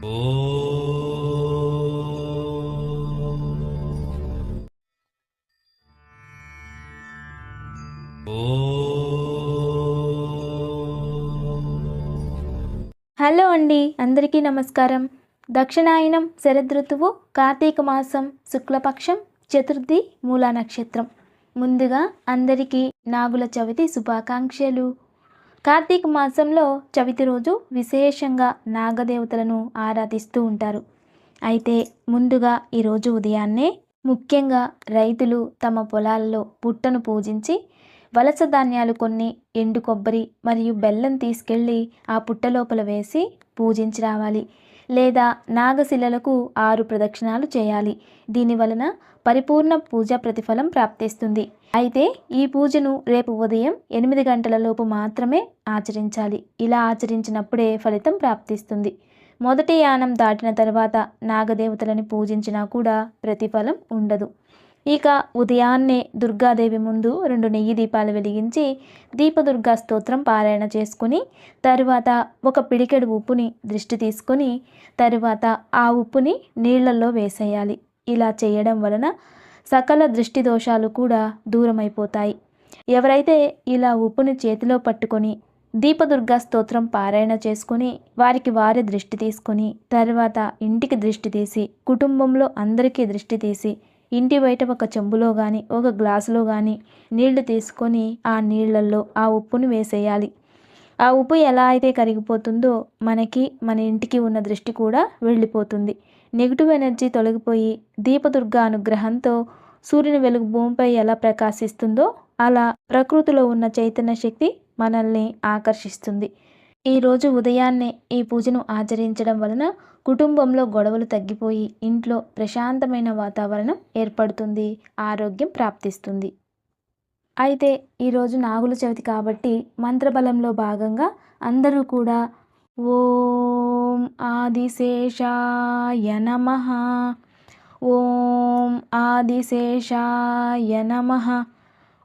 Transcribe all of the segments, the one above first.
Hello అండి, అందరికీ నమస్కారం. దక్షిణాయనం శరదృతువు, కార్తీక మాసం, శుక్లపక్షం, చతుర్థి, మూలా నక్షత్రం. ముందుగా అందరికీ నాగుల చవితి శుభాకాంక్షలు. కార్తీక మాసంలో చవితి రోజు విశేషంగా నాగదేవతలను ఆరాధిస్తూ ఉంటారు. అయితే ముందుగా ఈరోజు ఉదయాన్నే ముఖ్యంగా రైతులు తమ పొలాల్లో పుట్టను పూజించి వలస ధాన్యాలు కొన్ని, ఎండు కొబ్బరి మరియు బెల్లం తీసుకెళ్ళి ఆ పుట్ట లోపల వేసి పూజించి రావాలి. లేదా నాగశిలలకు 6 ప్రదక్షిణాలు చేయాలి. దీనివలన పరిపూర్ణ పూజ ప్రతిఫలం ప్రాప్తిస్తుంది. అయితే ఈ పూజను రేపు ఉదయం 8 గంటల లోపు మాత్రమే ఆచరించాలి. ఇలా ఆచరించినప్పుడే ఫలితం ప్రాప్తిస్తుంది. మొదటి యానం దాటిన తర్వాత నాగదేవతలని పూజించినా కూడా ప్రతిఫలం ఉండదు. ఇక ఉదయాన్నే దుర్గాదేవి ముందు 2 నెయ్యి దీపాలు వెలిగించి దీపదుర్గా స్తోత్రం పారాయణ చేసుకుని తరువాత ఒక పిడికెడు ఉప్పుని దృష్టి తీసుకొని తరువాత ఆ ఉప్పుని నీళ్లలో వేసేయాలి. ఇలా చేయడం వలన సకల దృష్టి దోషాలు కూడా దూరమైపోతాయి. ఎవరైతే ఇలా ఉప్పుని చేతిలో పట్టుకొని దీపదుర్గా స్తోత్రం పారాయణ చేసుకుని వారి దృష్టి తీసుకొని తర్వాత ఇంటికి దృష్టి తీసి కుటుంబంలో అందరికీ దృష్టి తీసి ఇంటి బయట ఒక చెంబులో కానీ ఒక గ్లాసులో కానీ నీళ్లు తీసుకొని ఆ నీళ్లలో ఆ ఉప్పును వేసేయాలి. ఆ ఉప్పు ఎలా అయితే కరిగిపోతుందో మన ఇంటికి ఉన్న దృష్టి కూడా వెళ్ళిపోతుంది. నెగిటివ్ ఎనర్జీ తొలగిపోయి దీపదుర్గా అనుగ్రహంతో సూర్యుని వెలుగు భూమిపై ఎలా ప్రకాశిస్తుందో అలా ప్రకృతిలో ఉన్న చైతన్య శక్తి మనల్ని ఆకర్షిస్తుంది. ఈరోజు ఉదయాన్నే ఈ పూజను ఆచరించడం వలన కుటుంబంలో గొడవలు తగ్గిపోయి ఇంట్లో ప్రశాంతమైన వాతావరణం ఏర్పడుతుంది, ఆరోగ్యం ప్రాప్తిస్తుంది. అయితే ఈరోజు నాగుల చవితి కాబట్టి మంత్రబలంలో భాగంగా అందరూ కూడా ఓం ఆదిశేషాయ నమః, ఓం ఆదిశేషాయ నమః,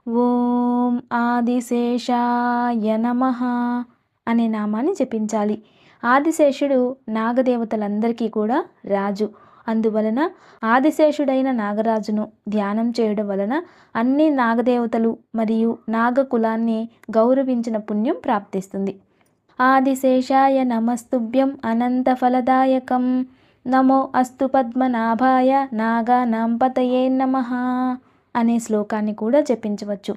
ఓం ఆదిశేషాయ నమః అనే నామాన్ని జపించాలి. ఆదిశేషుడు నాగదేవతలందరికీ కూడా రాజు. అందువలన ఆదిశేషుడైన నాగరాజును ధ్యానం చేయడం వలన అన్ని నాగదేవతలు మరియు నాగకులాన్ని గౌరవించిన పుణ్యం ప్రాప్తిస్తుంది. ఆదిశేషాయ నమస్తుభ్యం అనంతఫలదాయకం, నమో అస్తు పద్మనాభాయ నాగానాం పతయే నమః అనే శ్లోకాన్ని కూడా జపించవచ్చు.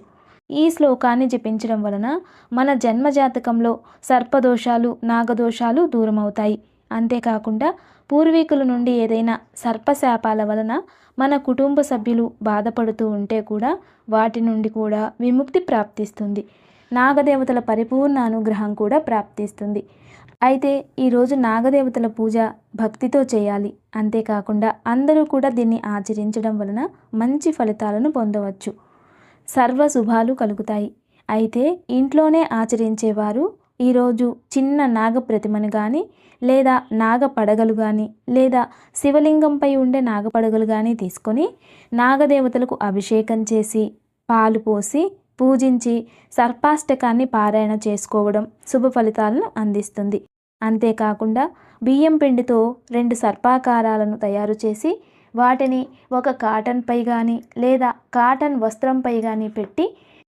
ఈ శ్లోకాన్ని జపించడం వలన మన జన్మజాతకంలో సర్పదోషాలు, నాగదోషాలు దూరమవుతాయి. అంతేకాకుండా పూర్వీకుల నుండి ఏదైనా సర్పశాపాల వలన మన కుటుంబ సభ్యులు బాధపడుతూ ఉంటే కూడా వాటి నుండి కూడా విముక్తి ప్రాప్తిస్తుంది. నాగదేవతల పరిపూర్ణ అనుగ్రహం కూడా ప్రాప్తిస్తుంది. అయితే ఈరోజు నాగదేవతల పూజ భక్తితో చేయాలి. అంతేకాకుండా అందరూ కూడా దీన్ని ఆచరించడం వలన మంచి ఫలితాలను పొందవచ్చు, సర్వ శుభాలు కలుగుతాయి. అయితే ఇంట్లోనే ఆచరించేవారు ఈరోజు చిన్న నాగ ప్రతిమను కానీ లేదా నాగ పడగలు కానీ లేదా శివలింగంపై ఉండే నాగపడగలు కానీ తీసుకొని నాగదేవతలకు అభిషేకం చేసి పాలు పోసి పూజించి సర్పాష్టకాన్ని పారాయణ చేసుకోవడం శుభ ఫలితాలను అందిస్తుంది. అంతేకాకుండా బియ్యం పిండితో 2 సర్పాకారాలను తయారు చేసి వాటిని ఒక కాటన్పై కానీ లేదా కాటన్ వస్త్రంపై కానీ పెట్టి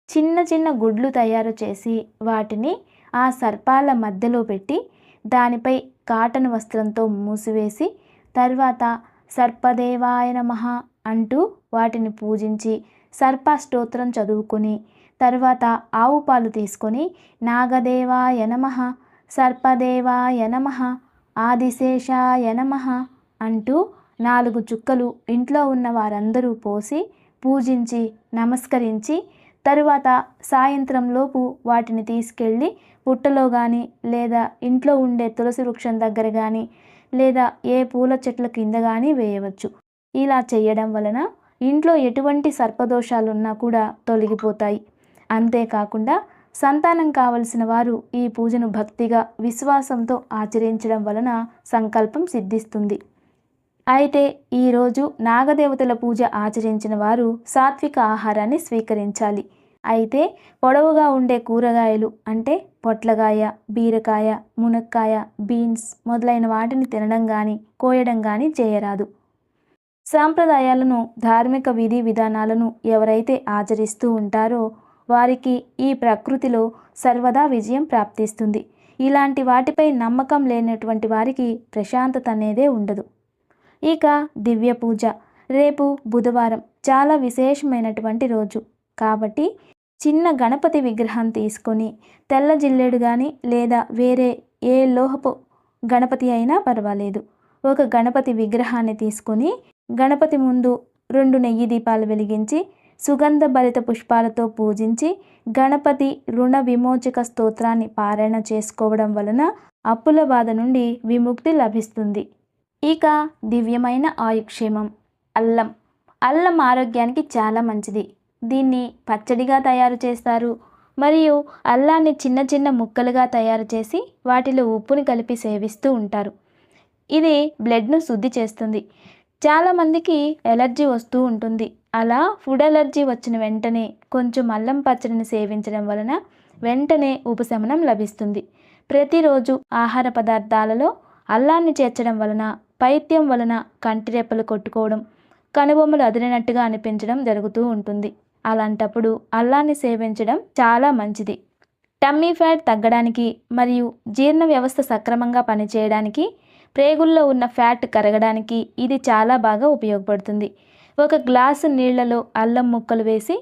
చిన్న చిన్న గుడ్లు తయారు చేసి వాటిని ఆ సర్పాల మధ్యలో పెట్టి దానిపై కాటన్ వస్త్రంతో మూసివేసి తర్వాత సర్పదేవాయ నమః అంటూ వాటిని పూజించి సర్పస్తోత్రం చదువుకొని తర్వాత ఆవు పాలు తీసుకొని నాగదేవాయ నమః, సర్పదేవాయ నమః, ఆదిశేషాయ నమః అంటూ 4 చుక్కలు ఇంట్లో ఉన్న వారందరూ పోసి పూజించి నమస్కరించి తరువాత సాయంత్రంలోపు వాటిని తీసుకెళ్ళి పుట్టలో కానీ లేదా ఇంట్లో ఉండే తులసి వృక్షం దగ్గర కానీ లేదా ఏ పూల చెట్ల కింద కానీ వేయవచ్చు. ఇలా చేయడం వలన ఇంట్లో ఎటువంటి సర్పదోషాలున్నా కూడా తొలగిపోతాయి. అంతేకాకుండా సంతానం కావలసిన వారు ఈ పూజను భక్తిగా విశ్వాసంతో ఆచరించడం వలన సంకల్పం సిద్ధిస్తుంది. అయితే ఈరోజు నాగదేవతల పూజ ఆచరించిన వారు సాత్విక ఆహారాన్ని స్వీకరించాలి. అయితే పొడవుగా ఉండే కూరగాయలు అంటే పొట్లగాయ, బీరకాయ, మునక్కాయ, బీన్స్ మొదలైన వాటిని తినడం కానీ కోయడం కానీ చేయరాదు. సాంప్రదాయాలను, ధార్మిక విధి విధానాలను ఎవరైతే ఆచరిస్తూ ఉంటారో వారికి ఈ ప్రకృతిలో సర్వదా విజయం ప్రాప్తిస్తుంది. ఇలాంటి వాటిపై నమ్మకం లేనటువంటి వారికి ప్రశాంతత అనేదే ఉండదు. ఇక దివ్య పూజ రేపు బుధవారం చాలా విశేషమైనటువంటి రోజు కాబట్టి చిన్న గణపతి విగ్రహం తీసుకొని తెల్ల జిల్లేడు కానీ లేదా వేరే ఏ లోహపు గణపతి అయినా పర్వాలేదు, ఒక గణపతి విగ్రహాన్ని తీసుకొని గణపతి ముందు 2 నెయ్యి దీపాలు వెలిగించి సుగంధ భరిత పుష్పాలతో పూజించి గణపతి రుణ విమోచక స్తోత్రాన్ని పారాయణ చేసుకోవడం వలన అప్పుల బాధ నుండి విముక్తి లభిస్తుంది. ఇక దివ్యమైన ఆయుక్షేమం అల్లం ఆరోగ్యానికి చాలా మంచిది. దీన్ని పచ్చడిగా తయారు చేస్తారు మరియు అల్లాన్ని చిన్న చిన్న ముక్కలుగా తయారు చేసి వాటిలో ఉప్పుని కలిపి సేవిస్తూ ఉంటారు. ఇది బ్లడ్ను శుద్ధి చేస్తుంది. చాలామందికి ఎలర్జీ వస్తూ ఉంటుంది. అలా ఫుడ్ ఎలర్జీ వచ్చిన వెంటనే కొంచెం అల్లం పచ్చడిని సేవించడం వలన వెంటనే ఉపశమనం లభిస్తుంది. ప్రతిరోజు ఆహార పదార్థాలలో అల్లాన్ని చేర్చడం వలన పైత్యం వలన కంటిరెప్పలు కొట్టుకోవడం, కనుబొమ్మలు అదిరినట్టుగా అనిపించడం జరుగుతూ ఉంటుంది. అలాంటప్పుడు అల్లాన్ని సేవించడం చాలా మంచిది. టమ్మీ ఫ్యాట్ తగ్గడానికి మరియు జీర్ణ వ్యవస్థ సక్రమంగా పనిచేయడానికి, ప్రేగుల్లో ఉన్న ఫ్యాట్ కరగడానికి ఇది చాలా బాగా ఉపయోగపడుతుంది. ఒక గ్లాసు నీళ్లలో అల్లం ముక్కలు వేసి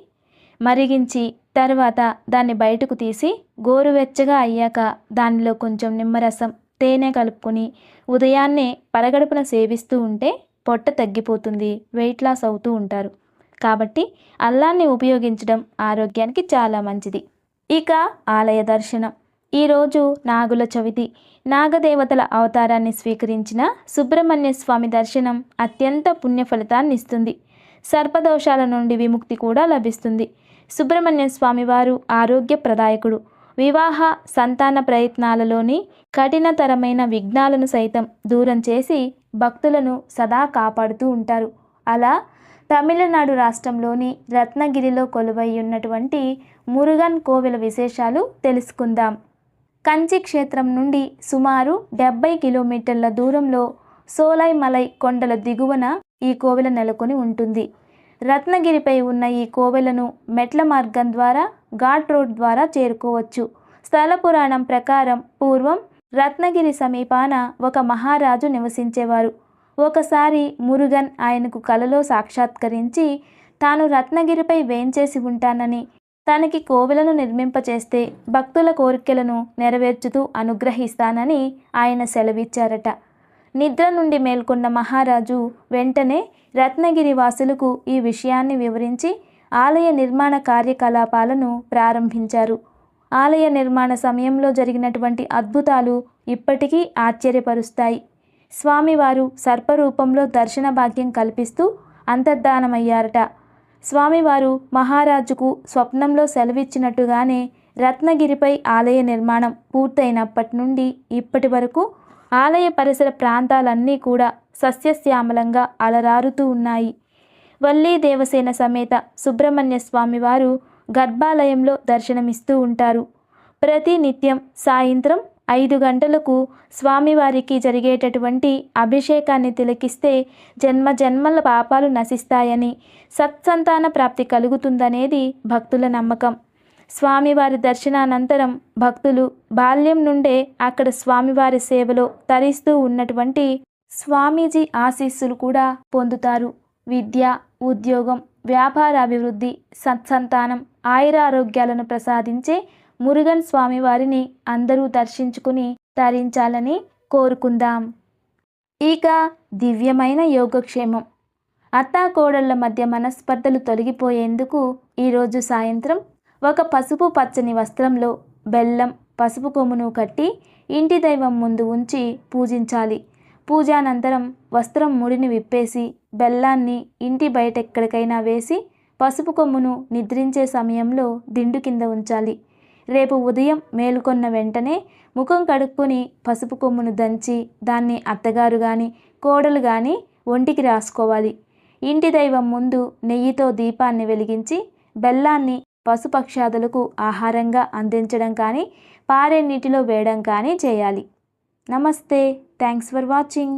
మరిగించి తర్వాత దాన్ని బయటకు తీసి గోరువెచ్చగా అయ్యాక దానిలో కొంచెం నిమ్మరసం, తేనె కలుపుకొని ఉదయాన్నే పరగడుపున సేవిస్తూ ఉంటే పొట్ట తగ్గిపోతుంది, వెయిట్ లాస్ అవుతూ ఉంటారు. కాబట్టి అల్లాన్ని ఉపయోగించడం ఆరోగ్యానికి చాలా మంచిది. ఇక ఆలయ దర్శనం. ఈరోజు నాగుల చవితి. నాగదేవతల అవతారాన్ని స్వీకరించిన సుబ్రహ్మణ్య స్వామి దర్శనం అత్యంత పుణ్య ఫలితాన్ని ఇస్తుంది. సర్పదోషాల నుండి విముక్తి కూడా లభిస్తుంది. సుబ్రహ్మణ్య స్వామి వారు ఆరోగ్య ప్రదాయకుడు. వివాహ సంతాన ప్రయత్నాలలోని కఠినతరమైన విఘ్నాలను సైతం దూరం చేసి భక్తులను సదా కాపాడుతూ ఉంటారు. అలా తమిళనాడు రాష్ట్రంలోని రత్నగిరిలో కొలువై ఉన్నటువంటి మురుగన్ కోవెల విశేషాలు తెలుసుకుందాం. కంచి క్షేత్రం నుండి సుమారు 70 కిలోమీటర్ల దూరంలో సోలైమలై కొండల దిగువన ఈ కోవెల నెలకొని ఉంటుంది. రత్నగిరిపై ఉన్న ఈ కోవెలను మెట్ల మార్గం ద్వారా ఘాట్ రోడ్ ద్వారా చేరుకోవచ్చు. స్థల పురాణం ప్రకారం పూర్వం రత్నగిరి సమీపాన ఒక మహారాజు నివసించేవారు. ఒకసారి మురుగన్ ఆయనకు కలలో సాక్షాత్కరించి తాను రత్నగిరిపై వేంచేసి ఉంటానని, తనకి కోవెలను నిర్మింపచేస్తే భక్తుల కోరికలను నెరవేర్చుతూ అనుగ్రహిస్తానని ఆయన సెలవిచ్చారట. నిద్ర నుండి మేల్కొన్న మహారాజు వెంటనే రత్నగిరి వాసులకు ఈ విషయాన్ని వివరించి ఆలయ నిర్మాణ కార్యకలాపాలను ప్రారంభించారు. ఆలయ నిర్మాణ సమయంలో జరిగినటువంటి అద్భుతాలు ఇప్పటికీ ఆశ్చర్యపరుస్తాయి. స్వామివారు సర్పరూపంలో దర్శన భాగ్యం కల్పిస్తూ అంతర్ధానమయ్యారట. స్వామివారు మహారాజుకు స్వప్నంలో సెలవిచ్చినట్టుగానే రత్నగిరిపై ఆలయ నిర్మాణం పూర్తయినప్పటి నుండి ఇప్పటి వరకు ఆలయ పరిసర ప్రాంతాలన్నీ కూడా సస్యశ్యామలంగా అలరారుతూ ఉన్నాయి. వల్లీ దేవసేన సమేత సుబ్రహ్మణ్య స్వామివారు గర్భాలయంలో దర్శనమిస్తూ ఉంటారు. ప్రతి నిత్యం సాయంత్రం 5 గంటలకు స్వామివారికి జరిగేటటువంటి అభిషేకాన్ని తిలకిస్తే జన్మజన్మల పాపాలు నశిస్తాయని, సత్సంతాన ప్రాప్తి కలుగుతుందనేది భక్తుల నమ్మకం. స్వామివారి దర్శనానంతరం భక్తులు బాల్యం నుండే అక్కడ స్వామివారి సేవలో తరిస్తూ ఉన్నటువంటి స్వామీజీ ఆశీస్సులు కూడా పొందుతారు. విద్య, ఉద్యోగం, వ్యాపార అభివృద్ధి, సత్సంతానం, ఆయురారోగ్యాలను ప్రసాదించే మురుగన్ స్వామివారిని అందరూ దర్శించుకుని తరించాలని కోరుకుందాం. ఇక దివ్యమైన యోగక్షేమం. అత్తాకోడళ్ల మధ్య మనస్పర్ధలు తొలగిపోయేందుకు ఈరోజు సాయంత్రం ఒక పసుపు పచ్చని వస్త్రంలో బెల్లం, పసుపు కొమ్మును కట్టి ఇంటి దైవం ముందు ఉంచి పూజించాలి. పూజానంతరం వస్త్రం ముడిని విప్పేసి బెల్లాన్ని ఇంటి బయట ఎక్కడికైనా వేసి పసుపు కొమ్మును నిద్రించే సమయంలో దిండు కింద ఉంచాలి. రేపు ఉదయం మేలుకొన్న వెంటనే ముఖం కడుక్కొని పసుపు కొమ్మును దంచి దాన్ని అత్తగారు కానీ కోడలు కానీ ఒంటికి రాసుకోవాలి. ఇంటి దైవం ముందు నెయ్యితో దీపాన్ని వెలిగించి బెల్లాన్ని పశుపక్షాదులకు ఆహారంగా అందించడం కానీ పారే నీటిలో వేయడం కానీ చేయాలి. నమస్తే. Thanks for watching.